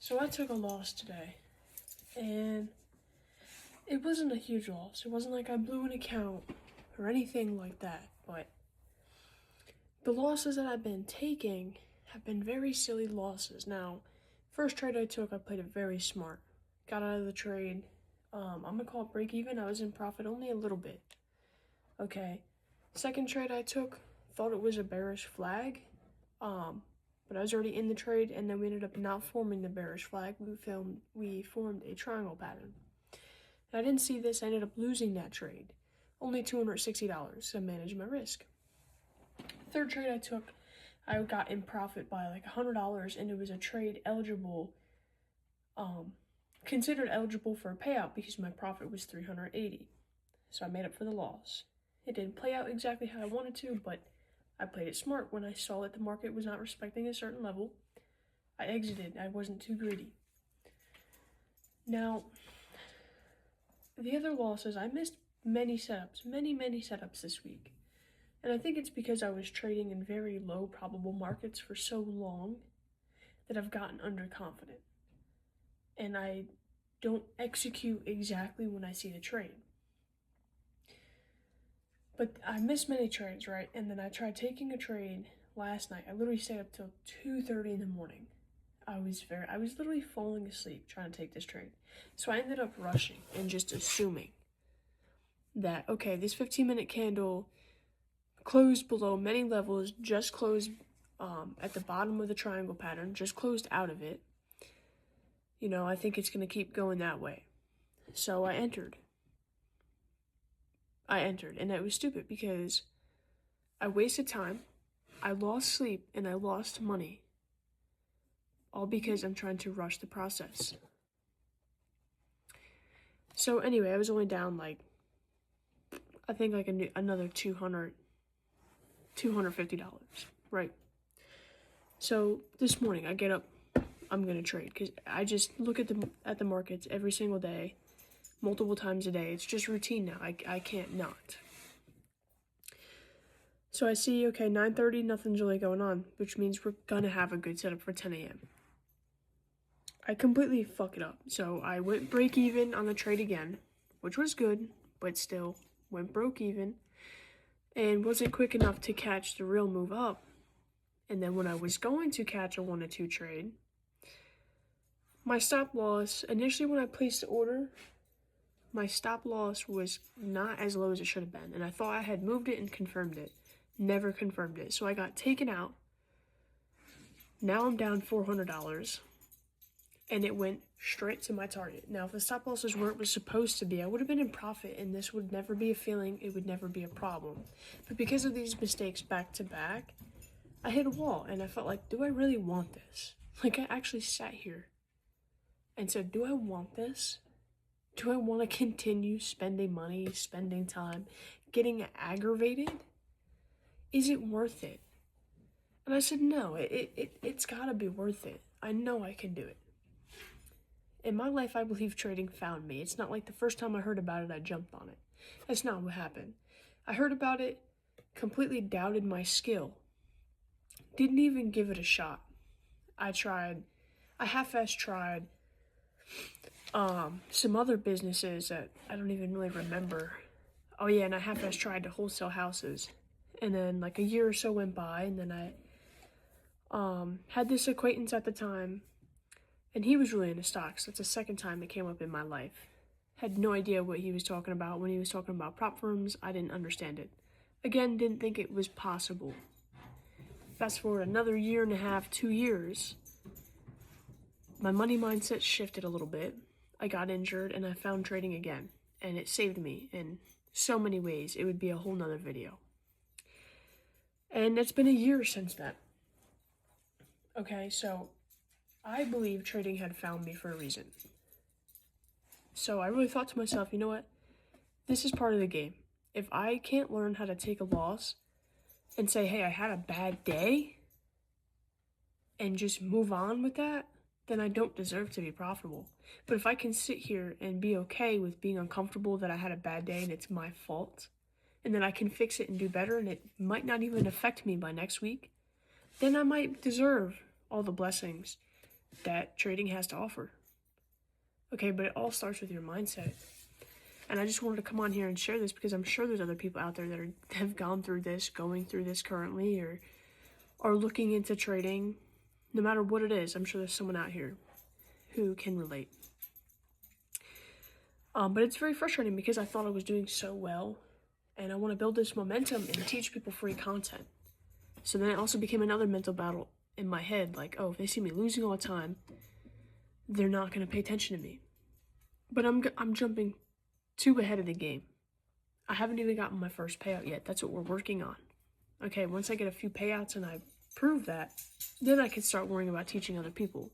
So I took a loss today, and it wasn't a huge loss. It wasn't like I blew an account or anything like that, but the losses that I've been taking have been very silly losses. Now, first trade I took, I played it very smart. Got out of the trade. I'm gonna call it break even. I was in profit only a little bit. Okay. Second trade I took, thought it was a bearish flag. But I was already in the trade, and then we ended up not forming the bearish flag. We formed a triangle pattern. And I didn't see this. I ended up losing that trade. Only $260 to manage my risk. Third trade I took, I got in profit by like $100, and it was a trade eligible, considered eligible for a payout because my profit was $380. So I made up for the loss. It didn't play out exactly how I wanted to, but I played it smart. When I saw that the market was not respecting a certain level, I exited. I wasn't too greedy. Now, the other losses, I missed many setups this week. And I think it's because I was trading in very low probable markets for so long that I've gotten underconfident. And I don't execute exactly when I see the trade. But I missed many trades, right? And then I tried taking a trade last night. I literally stayed up till 2:30 in the morning. I was literally falling asleep trying to take this trade. So I ended up rushing and just assuming that, okay, this 15-minute candle closed below many levels, just closed at the bottom of the triangle pattern, just closed out of it. You know, I think it's going to keep going that way. So I entered, and it was stupid because I wasted time, I lost sleep, and I lost money, all because I'm trying to rush the process. So anyway, I was only down I think another $250, right? So this morning I get up, I'm gonna trade because I just look at the markets every single day, multiple times a day. It's just routine now. I can't not. So I see, okay, 9:30, nothing's really going on, which means we're gonna have a good setup for 10 a.m. I completely fuck it up. So I went break even on the trade again, which was good, but still went broke even and wasn't quick enough to catch the real move up. And then when I was going to catch a 1 to 2 trade, my stop loss, initially when I placed the order, my stop loss was not as low as it should have been. And I thought I had moved it and confirmed it. Never confirmed it. So I got taken out. Now I'm down $400. And it went straight to my target. Now, if the stop loss was where it was supposed to be, I would have been in profit, and this would never be a feeling. It would never be a problem. But because of these mistakes back to back, I hit a wall, and I felt like, do I really want this? Like, I actually sat here and said, do I want this? Do I want to continue spending money, spending time, getting aggravated? Is it worth it? And I said, no, it's got to be worth it. I know I can do it. In my life, I believe trading found me. It's not like the first time I heard about it, I jumped on it. That's not what happened. I heard about it, completely doubted my skill. Didn't even give it a shot. I half-assed tried some other businesses that I don't even really remember. Oh yeah, and I half-assed tried to wholesale houses. And then like a year or so went by, and then I had this acquaintance at the time, and he was really into stocks. That's the second time it came up in my life. Had no idea what he was talking about. When he was talking about prop firms, I didn't understand it. Again, didn't think it was possible. Fast forward another year and a half, 2 years, my money mindset shifted a little bit. I got injured and I found trading again, and it saved me in so many ways. It would be a whole nother video. And it's been a year since then. Okay, so I believe trading had found me for a reason. So I really thought to myself, you know what? This is part of the game. If I can't learn how to take a loss and say, hey, I had a bad day, and just move on with that, then I don't deserve to be profitable. But if I can sit here and be okay with being uncomfortable that I had a bad day and it's my fault, and then I can fix it and do better, and it might not even affect me by next week, then I might deserve all the blessings that trading has to offer. Okay, but it all starts with your mindset. And I just wanted to come on here and share this because I'm sure there's other people out there that have gone through this, going through this currently, or are looking into trading. No matter what it is, I'm sure there's someone out here who can relate. But it's very frustrating because I thought I was doing so well, and I want to build this momentum and teach people free content. So then it also became another mental battle in my head, like, oh, if they see me losing all the time, they're not going to pay attention to me. But I'm jumping too ahead of the game. I haven't even gotten my first payout yet. That's what we're working on. Okay, once I get a few payouts and I prove that, then I can start worrying about teaching other people.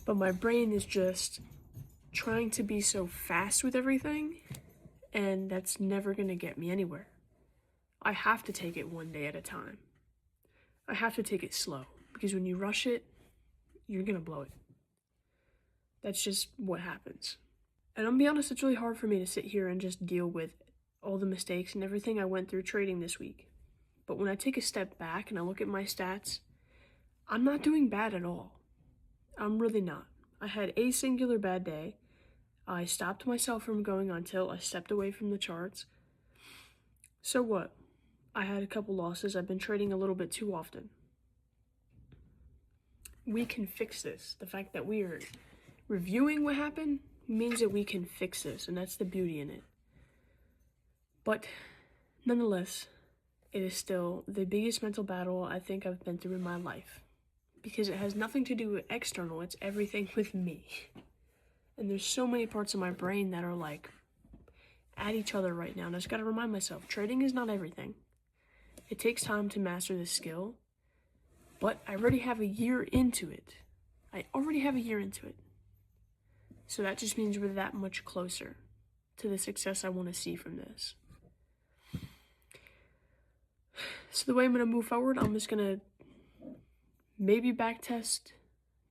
But my brain is just trying to be so fast with everything, and that's never going to get me anywhere. I have to take it one day at a time. I have to take it slow, because when you rush it, you're going to blow it. That's just what happens. And I'm gonna be honest, it's really hard for me to sit here and just deal with all the mistakes and everything I went through trading this week. But when I take a step back and I look at my stats, I'm not doing bad at all. I'm really not. I had a singular bad day. I stopped myself from going on tilt. I stepped away from the charts. So what? I had a couple losses. I've been trading a little bit too often. We can fix this. The fact that we are reviewing what happened means that we can fix this, and that's the beauty in it. But nonetheless, it is still the biggest mental battle I think I've been through in my life, because it has nothing to do with external, it's everything with me. And there's so many parts of my brain that are like at each other right now, and I just gotta remind myself, trading is not everything. It takes time to master this skill, but I already have a year into it. So that just means we're that much closer to the success I want to see from this. So the way I'm going to move forward, I'm just going to maybe back test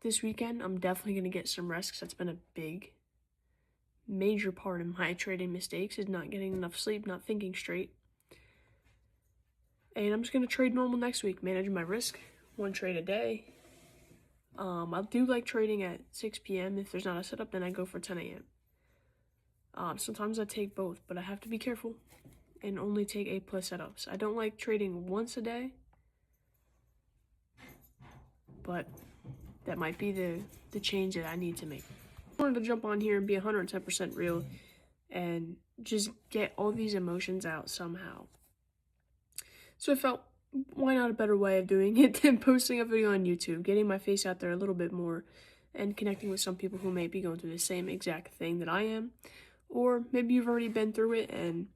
this weekend. I'm definitely going to get some rest because that's been a major part of my trading mistakes is not getting enough sleep, not thinking straight. And I'm just going to trade normal next week, manage my risk, one trade a day. I do like trading at 6 p.m. If there's not a setup, then I go for 10 a.m. Sometimes I take both, but I have to be careful and only take A+ setups. I don't like trading once a day, but that might be the change that I need to make. I wanted to jump on here and be 110% real and just get all these emotions out somehow. So I felt, why not a better way of doing it than posting a video on YouTube, getting my face out there a little bit more, and connecting with some people who may be going through the same exact thing that I am, or maybe you've already been through it and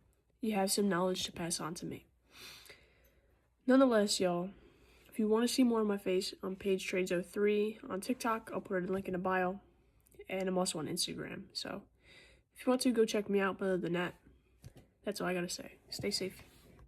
you have some knowledge to pass on to me. Nonetheless, y'all, if you want to see more of my face on PageTrades03 on TikTok, I'll put a link in the bio, and I'm also on Instagram, so if you want to, go check me out. But other than that, that's all I gotta say. Stay safe.